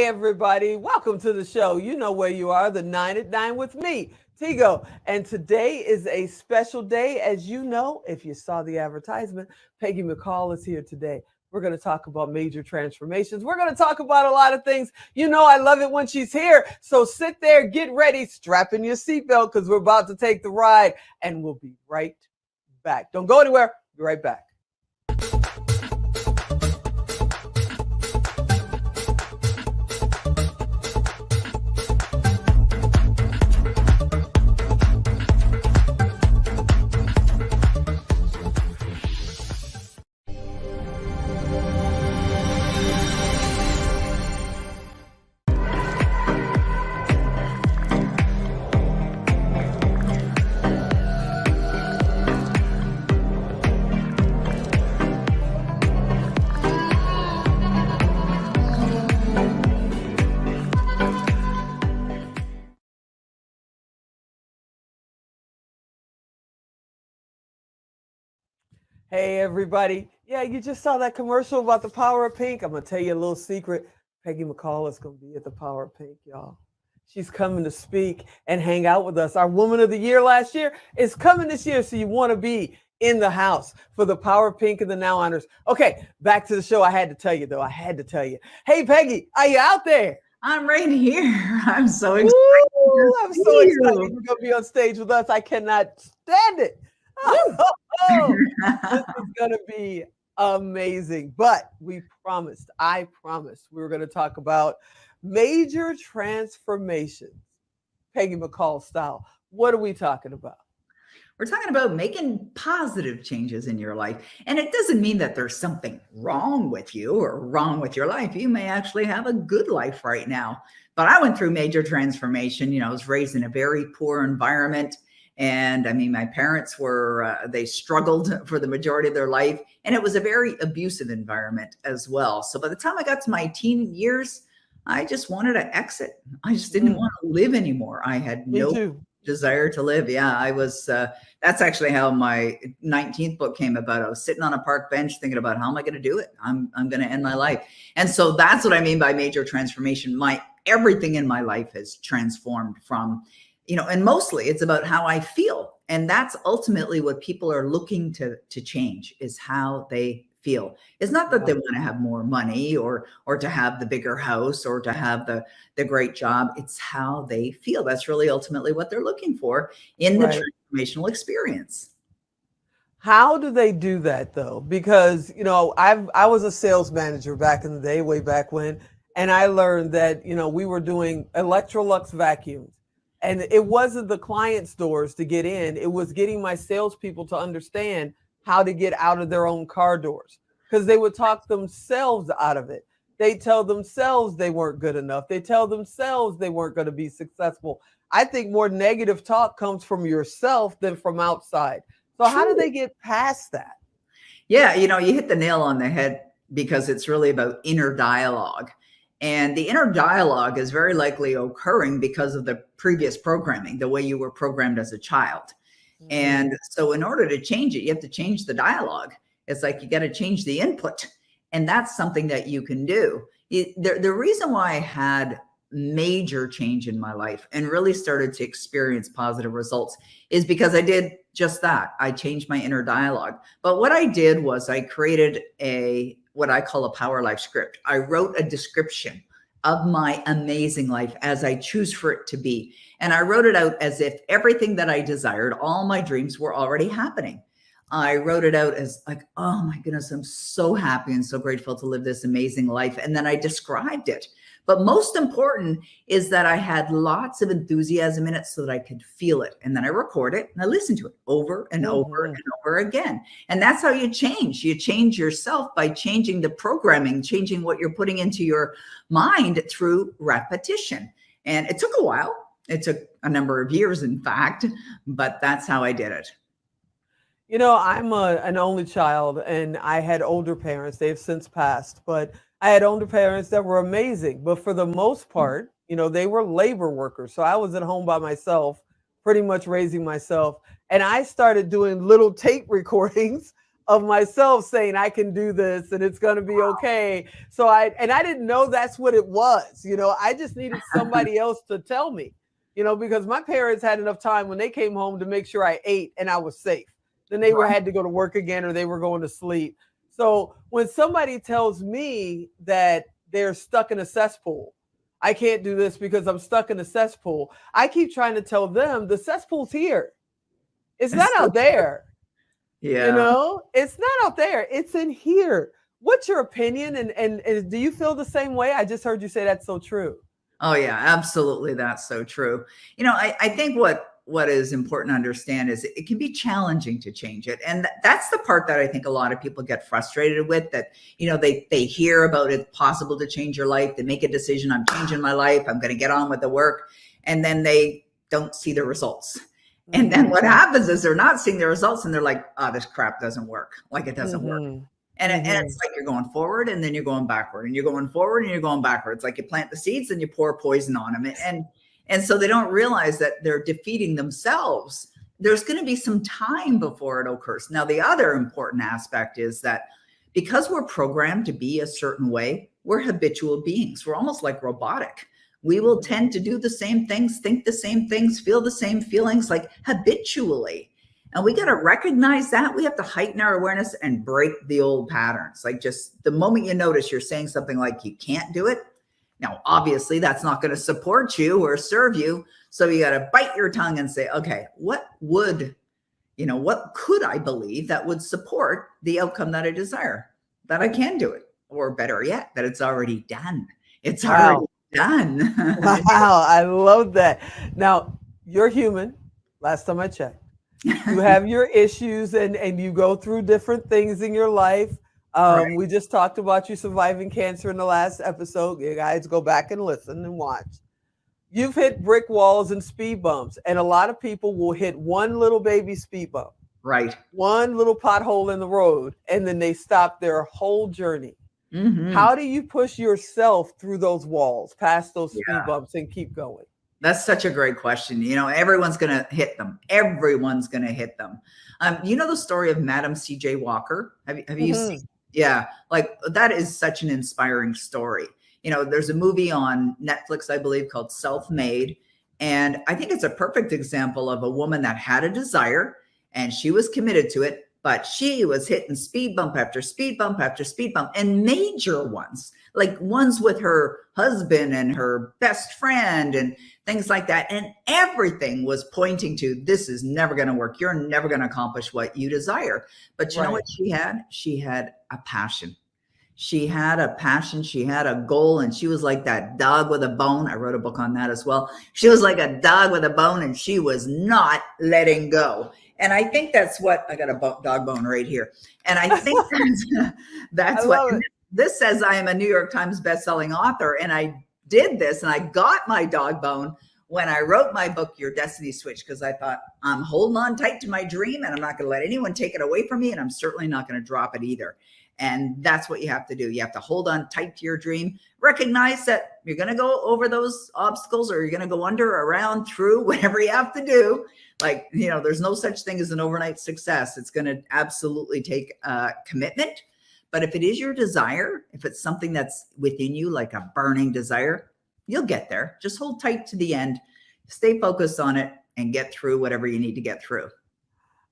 Hey, everybody. Welcome to the show. You know where you are, the 9 at 9 with me, Tigo. And today is a special day. As you know, if you saw the advertisement, Peggy McColl is here today. We're going to talk about major transformations. We're going to talk about a lot of things. You know, I love it when she's here. So sit there, get ready, strap in your seatbelt because we're about to take the ride. And we'll be right back. Don't go anywhere. Be right back. Hey, everybody. Yeah, you just saw that commercial about the power of pink. I'm going to tell you a little secret. Peggy McColl is going to be at the power of pink, y'all. She's coming to speak and hang out with us. Our Woman of the Year last year is coming this year, so you want to be in the house for the power of pink and the now honors. Okay, back to the show. I had to tell you, though. I had to tell you. Hey, Peggy, are you out there? I'm right here. I'm so excited. Ooh, I'm so excited you're going to be on stage with us. I cannot stand it. This is going to be amazing. But I promised we were going to talk about major transformations, Peggy McColl style. What are we talking about? We're talking about making positive changes in your life. And it doesn't mean that there's something wrong with you or wrong with your life. You may actually have a good life right now. But I went through major transformation. You know, I was raised in a very poor environment. And I mean, my parents they struggled for the majority of their life. And it was a very abusive environment as well. So by the time I got to my teen years, I just wanted to exit. I just didn't want to live anymore. I had no desire to live. Yeah, I was, that's actually how my 19th book came about. I was sitting on a park bench thinking about how am I going to do it? I'm going to end my life. And so that's what I mean by major transformation. Everything in my life has transformed from, you know, and mostly it's about how I feel. And that's ultimately what people are looking to change, is how they feel. It's not that they want to have more money or to have the bigger house or to have the great job. It's how they feel. That's really ultimately what they're looking for in the transformational experience. How do they do that though? Because, you know, I was a sales manager back in the day, way back when, and I learned that, you know, we were doing Electrolux vacuums. And it wasn't the client's doors to get in. It was getting my salespeople to understand how to get out of their own car doors, because they would talk themselves out of it. They tell themselves they weren't good enough. They tell themselves they weren't going to be successful. I think more negative talk comes from yourself than from outside. So how do they get past that? Yeah, you know, you hit the nail on the head, because it's really about inner dialogue. And the inner dialogue is very likely occurring because of the previous programming, the way you were programmed as a child. And so in order to change it, you have to change the dialogue. It's like you got to change the input. And that's something that you can do. The reason why I had major change in my life and really started to experience positive results is because I did just that. I changed my inner dialogue. But what I did was I created what I call a power life script. I wrote a description of my amazing life as I choose for it to be. And I wrote it out as if everything that I desired, all my dreams, were already happening. I wrote it out as like, oh my goodness, I'm so happy and so grateful to live this amazing life. And then I described it. But most important is that I had lots of enthusiasm in it so that I could feel it. And then I record it and I listen to it over and over and over again. And that's how you change. You change yourself by changing the programming, changing what you're putting into your mind through repetition. And it took a while. It took a number of years, in fact, but that's how I did it. You know, I'm an only child, and I had older parents. They've since passed, but I had older parents that were amazing. But for the most part, you know, they were labor workers. So I was at home by myself, pretty much raising myself. And I started doing little tape recordings of myself saying I can do this and it's going to be okay. So I didn't know that's what it was. I just needed somebody else to tell me, because my parents had enough time when they came home to make sure I ate and I was safe. Then they were had to go to work again or they were going to sleep. So when somebody tells me that they're stuck in a cesspool, I can't do this because I'm stuck in a cesspool. I keep trying to tell them the cesspool's here. It's not It's so out there. Yeah. It's not out there. It's in here. What's your opinion? And do you feel the same way? I just heard you say that's so true. Oh yeah, absolutely. That's so true. I think what is important to understand is it can be challenging to change it. And that's the part that I think a lot of people get frustrated with, that, they hear about it possible to change your life. They make a decision. I'm changing my life. I'm going to get on with the work. And then they don't see the results. And then what happens is they're not seeing the results and they're like, oh, this crap doesn't work. Like it doesn't work. And it's like you're going forward and then you're going backward and you're going forward and you're going backward. It's like you plant the seeds and you pour poison on them. And so they don't realize that they're defeating themselves. There's going to be some time before it occurs. Now, the other important aspect is that because we're programmed to be a certain way, we're habitual beings. We're almost like robotic. We will tend to do the same things, think the same things, feel the same feelings, like habitually. And we got to recognize that. We have to heighten our awareness and break the old patterns. Like just the moment you notice you're saying something like you can't do it. Now, obviously, that's not going to support you or serve you. So you got to bite your tongue and say, okay, what could I believe that would support the outcome that I desire? That I can do it. Or better yet, that it's already done. It's already done. Wow, I love that. Now, you're human. Last time I checked. You have your issues and you go through different things in your life. Right. We just talked about you surviving cancer in the last episode. You guys go back and listen and watch. You've hit brick walls and speed bumps, and a lot of people will hit one little baby speed bump, Right. one little pothole in the road, and then they stop their whole journey. How do you push yourself through those walls, past those speed bumps, and keep going? That's such a great question. Everyone's going to hit them. Everyone's going to hit them. The story of Madam C.J. Walker? Have you seen? Yeah. Like that is such an inspiring story. There's a movie on Netflix, I believe, called Self-Made. And I think it's a perfect example of a woman that had a desire and she was committed to it, but she was hitting speed bump after speed bump after speed bump, and major ones, like ones with her husband and her best friend and things like that. And everything was pointing to, this is never going to work. You're never going to accomplish what you desire. But you know what she had? She had a passion. She had a passion. She had a goal. And she was like that dog with a bone. I wrote a book on that as well. She was like a dog with a bone and she was not letting go. And I think that's what, I got a dog bone right here. And I think that's what this says. I am a New York Times bestselling author. And I did this and I got my dog bone when I wrote my book, Your Destiny Switch, because I thought I'm holding on tight to my dream and I'm not going to let anyone take it away from me. And I'm certainly not going to drop it either. And that's what you have to do. You have to hold on tight to your dream, recognize that you're going to go over those obstacles or you're going to go under, around, through, whatever you have to do. Like, there's no such thing as an overnight success. It's going to absolutely take commitment. But if it is your desire, if it's something that's within you, like a burning desire, you'll get there. Just hold tight to the end, stay focused on it, and get through whatever you need to get through.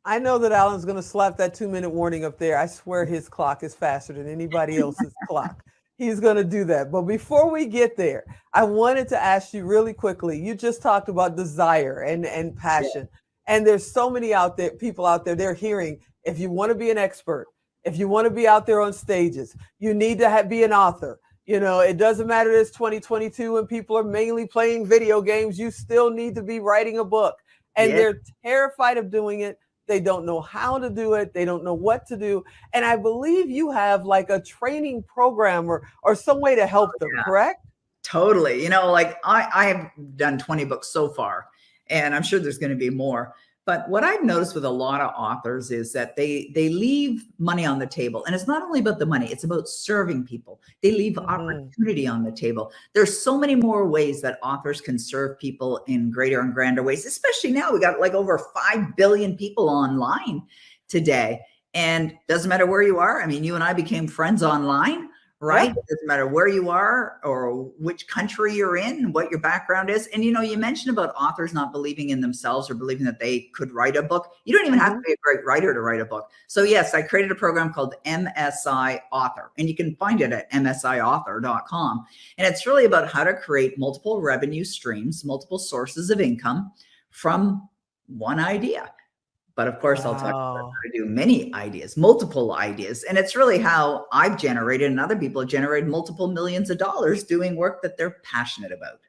I know that Alan's going to slap that 2-minute warning up there. I swear his clock is faster than anybody else's clock. He's going to do that. But before we get there, I wanted to ask you really quickly. You just talked about desire and passion. Yeah. And there's so many people out there, they're hearing, if you want to be an expert, if you want to be out there on stages, you need to be an author. It doesn't matter it's 2022 and people are mainly playing video games. You still need to be writing a book. And they're terrified of doing it. They don't know how to do it. They don't know what to do. And I believe you have like a training program or some way to help them, correct? Totally. Like I have done 20 books so far, and I'm sure there's going to be more. But what I've noticed with a lot of authors is that they leave money on the table. And it's not only about the money, it's about serving people. They leave opportunity on the table. There's so many more ways that authors can serve people in greater and grander ways, especially now. We got like over 5 billion people online today. And doesn't matter where you are. I mean, you and I became friends online, right? Yeah. It doesn't matter where you are or which country you're in, what your background is. And you mentioned about authors not believing in themselves or believing that they could write a book. You don't even have to be a great writer to write a book. So yes, I created a program called MSI Author, and you can find it at msiauthor.com. And it's really about how to create multiple revenue streams, multiple sources of income from one idea. But of course, I'll talk about how to do many ideas, multiple ideas. And it's really how I've generated and other people have generated multiple millions of dollars doing work that they're passionate about.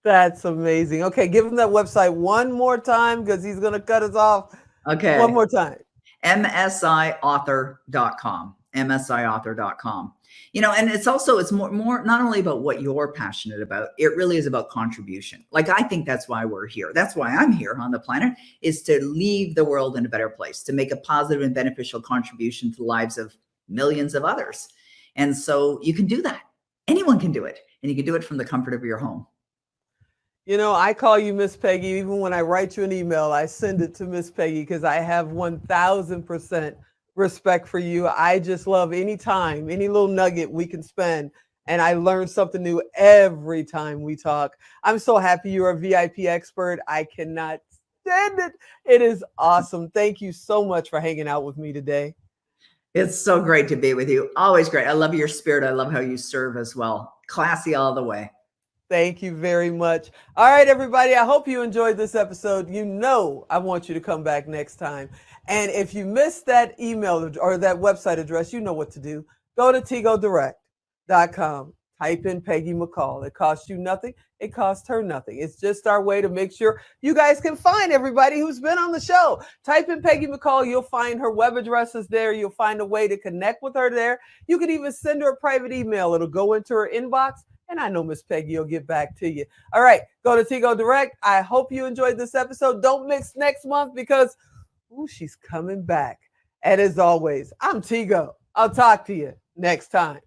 That's amazing. Okay, give him that website one more time because he's going to cut us off. Okay. One more time. msiauthor.com. msiauthor.com. And it's more not only about what you're passionate about, it really is about contribution. Like, I think that's why we're here. That's why I'm here on the planet, is to leave the world in a better place, to make a positive and beneficial contribution to the lives of millions of others. And so you can do that. Anyone can do it. And you can do it from the comfort of your home. I call you Miss Peggy. Even when I write you an email, I send it to Miss Peggy because I have 1000% respect for you. I just love any time, any little nugget we can spend. And I learn something new every time we talk. I'm so happy you're a VIP expert. I cannot stand it. It is awesome. Thank you so much for hanging out with me today. It's so great to be with you. Always great. I love your spirit. I love how you serve as well. Classy all the way. Thank you very much. All right, everybody. I hope you enjoyed this episode. I want you to come back next time. And if you missed that email or that website address, you know what to do. Go to TegoDirect.com. Type in Peggy McColl. It costs you nothing. It costs her nothing. It's just our way to make sure you guys can find everybody who's been on the show. Type in Peggy McColl. You'll find her web addresses there. You'll find a way to connect with her there. You can even send her a private email. It'll go into her inbox. And I know Miss Peggy will get back to you. All right, go to Tego Direct. I hope you enjoyed this episode. Don't miss next month because she's coming back. And as always, I'm Tego. I'll talk to you next time.